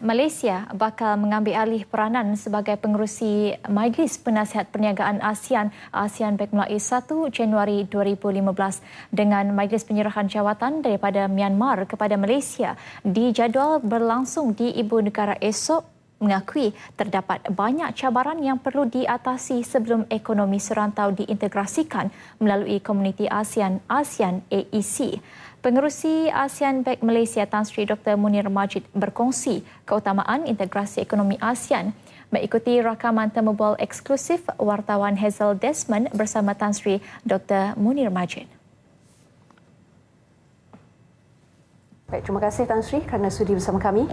Malaysia bakal mengambil alih peranan sebagai pengerusi Majlis Penasihat Perniagaan ASEAN Baik mulai 1 Januari 2015 dengan Majlis Penyerahan Jawatan daripada Myanmar kepada Malaysia dijadual berlangsung di Ibu Negara esok, mengakui terdapat banyak cabaran yang perlu diatasi sebelum ekonomi serantau diintegrasikan melalui komuniti ASEAN AEC. Pengerusi ASEAN Baik Malaysia Tan Sri Dr. Munir Majid berkongsi keutamaan integrasi ekonomi ASEAN mengikuti rakaman temu eksklusif wartawan Hazel Desmond bersama Tan Sri Dr. Munir Majid. Baik, terima kasih Tan Sri kerana sudi bersama kami.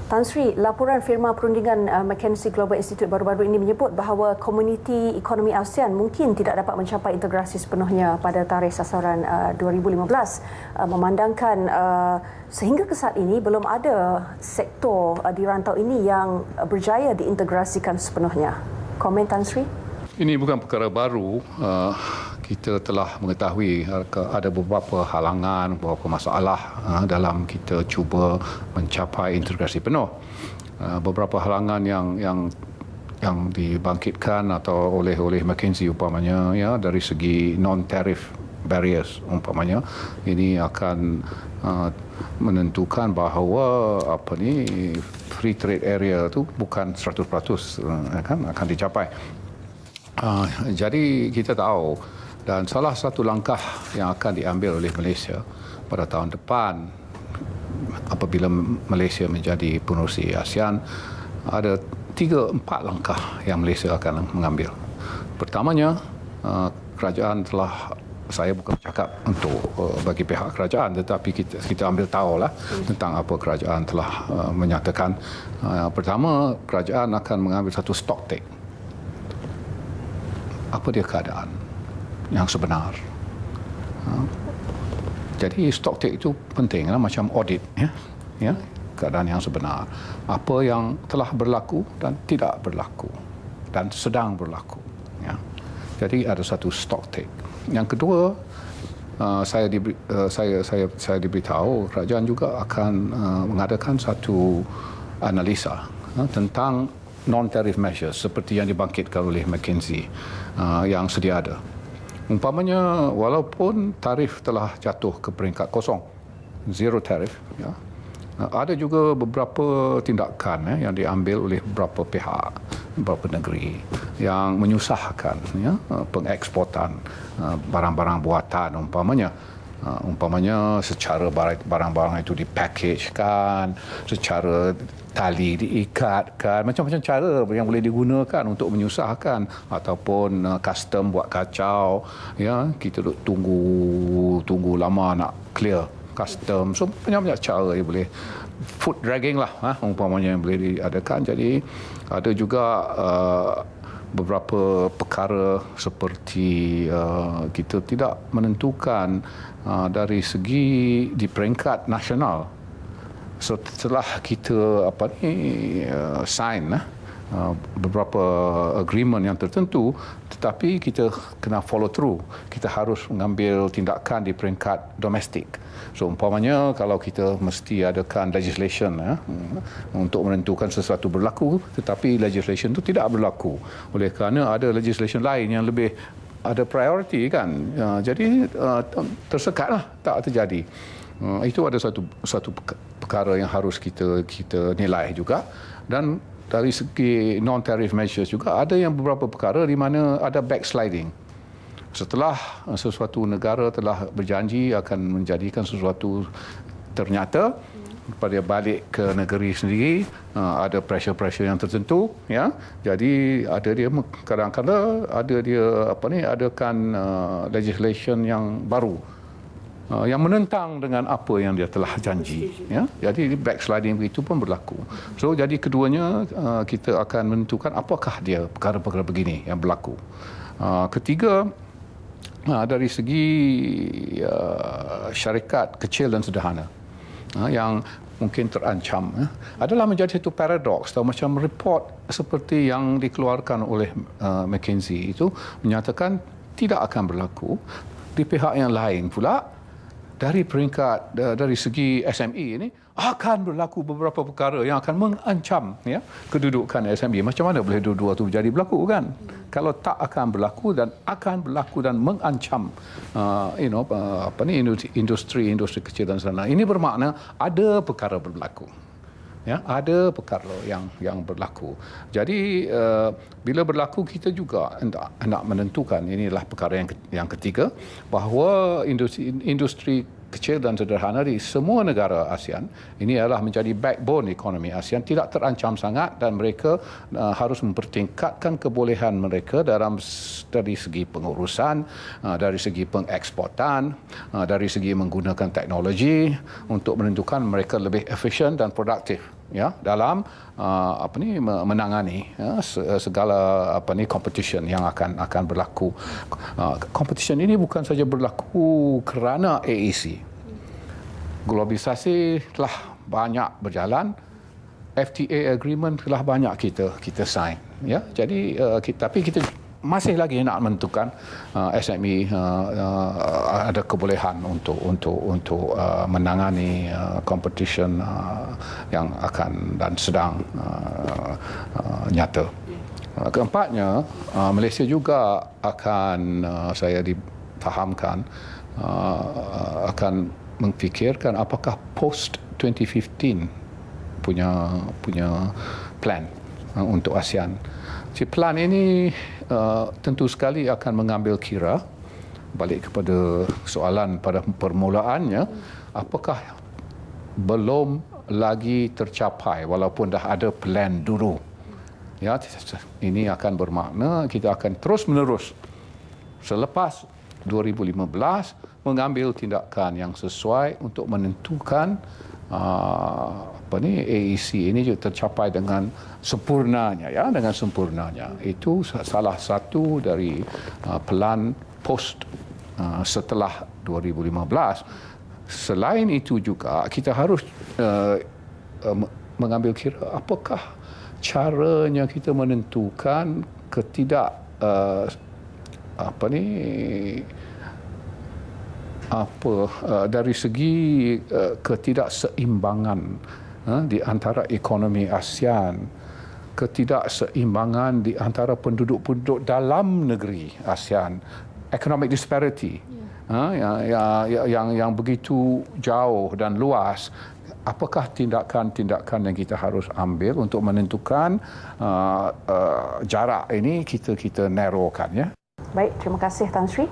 Tan Sri, laporan firma perundingan McKinsey Global Institute baru-baru ini menyebut bahawa komuniti ekonomi ASEAN mungkin tidak dapat mencapai integrasi sepenuhnya pada tarikh sasaran 2015, memandangkan sehingga ke saat ini belum ada sektor di rantau ini yang berjaya diintegrasikan sepenuhnya. Komen Tan Sri? Ini bukan perkara baru. Kita telah mengetahui ada beberapa halangan, beberapa masalah dalam kita cuba mencapai integrasi penuh. Beberapa halangan yang dibangkitkan atau oleh McKinsey umpamanya, ya, dari segi non-tariff barriers umpamanya, ini akan menentukan bahawa free trade area itu bukan 100% kan akan dicapai. Jadi kita tahu, dan salah satu langkah yang akan diambil oleh Malaysia pada tahun depan apabila Malaysia menjadi penerusi ASEAN, ada 3-4 langkah yang Malaysia akan mengambil. Pertamanya, kerajaan telah, saya bukan cakap untuk bagi pihak kerajaan, tetapi kita ambil tahulah tentang apa kerajaan telah menyatakan. Pertama, kerajaan akan mengambil satu stock take. Apa dia keadaan yang sebenar? Jadi stock take itu penting, macam audit, ya, keadaan yang sebenar. Apa yang telah berlaku dan tidak berlaku dan sedang berlaku. Ya. Jadi ada satu stock take. Yang kedua, saya diberitahu kerajaan juga akan mengadakan satu analisa tentang non-tariff measures seperti yang dibangkitkan oleh McKinsey yang sedia ada. Umpamanya, walaupun tarif telah jatuh ke peringkat kosong, zero tarif, ya, ada juga beberapa tindakan yang diambil oleh beberapa pihak, beberapa negeri yang menyusahkan, ya, pengeksportan barang-barang buatan umpamanya secara barang-barang itu dipackagekan, secara tali diikatkan, macam-macam cara yang boleh digunakan untuk menyusahkan, ataupun custom buat kacau, ya, kita tunggu lama nak clear custom. So banyak cara yang boleh, food dragging lah, umpamanya yang boleh diadakan. Jadi ada juga beberapa perkara seperti kita tidak menentukan dari segi di peringkat nasional. Setelah kita sign beberapa agreement yang tertentu, tetapi kita kena follow through. Kita harus mengambil tindakan di peringkat domestik. So umpamanya kalau kita mesti adakan legislation untuk menentukan sesuatu berlaku, tetapi legislation itu tidak berlaku oleh kerana ada legislation lain yang lebih ada priority, kan. Jadi tersekatlah, tak terjadi. Itu ada satu perkara yang harus kita nilai juga. Dan dari segi non-tariff measures juga ada yang beberapa perkara di mana ada backsliding. Setelah sesuatu negara telah berjanji akan menjadikan sesuatu ternyata, pada balik ke negeri sendiri ada pressure yang tertentu, ya. Jadi ada dia kadang-kadang adakan legislation yang baru yang menentang dengan apa yang dia telah janji, ya. Jadi backsliding begitu pun berlaku. So jadi keduanya kita akan menentukan apakah dia perkara-perkara begini yang berlaku. Ketiga, dari segi syarikat kecil dan sederhana yang mungkin terancam, adalah menjadi satu paradoks, atau macam report seperti yang dikeluarkan oleh McKinsey itu menyatakan tidak akan berlaku. Di pihak yang lain pula dari peringkat dari segi SME ini akan berlaku beberapa perkara yang akan mengancam ya kedudukan SME. Macam mana boleh dua-dua tu jadi berlaku kan? Kalau tak akan berlaku dan mengancam industri kecil dan sederhana. Ini bermakna ada perkara berlaku. Ya, ada perkara yang berlaku. Jadi bila berlaku kita juga hendak menentukan, inilah perkara yang ketiga, bahawa industri kecil dan sederhana di semua negara ASEAN ini adalah menjadi backbone ekonomi ASEAN, tidak terancam sangat dan mereka harus mempertingkatkan kebolehan mereka dari segi pengurusan, dari segi pengeksportan, dari segi menggunakan teknologi untuk menentukan mereka lebih efisien dan produktif ya dalam menangani segala competition yang akan berlaku. Competition ini bukan saja berlaku kerana AEC. Globalisasi telah banyak berjalan, FTA agreement telah banyak kita sign ya. Jadi tapi kita masih lagi nak menentukan SME ada kebolehan untuk menangani competition yang akan dan sedang nyata. Keempatnya, Malaysia juga akan saya difahamkan akan memfikirkan apakah post 2015 punya plan untuk ASEAN. Si plan ini tentu sekali akan mengambil kira balik kepada soalan pada permulaannya, apakah belum lagi tercapai walaupun dah ada plan dulu. Ya, ini akan bermakna kita akan terus menerus selepas 2015 mengambil tindakan yang sesuai untuk menentukan AEC ini juga tercapai dengan sempurnanya ya, dengan sempurnanya. Itu salah satu dari pelan post setelah 2015. Selain itu juga kita harus mengambil kira apakah caranya kita menentukan dari segi ketidakseimbangan di antara ekonomi ASEAN, ketidakseimbangan di antara penduduk-penduduk dalam negeri ASEAN, economic disparity yang begitu jauh dan luas. Apakah tindakan-tindakan yang kita harus ambil untuk menentukan jarak ini kita narrowkan ya. Baik, terima kasih Tan Sri.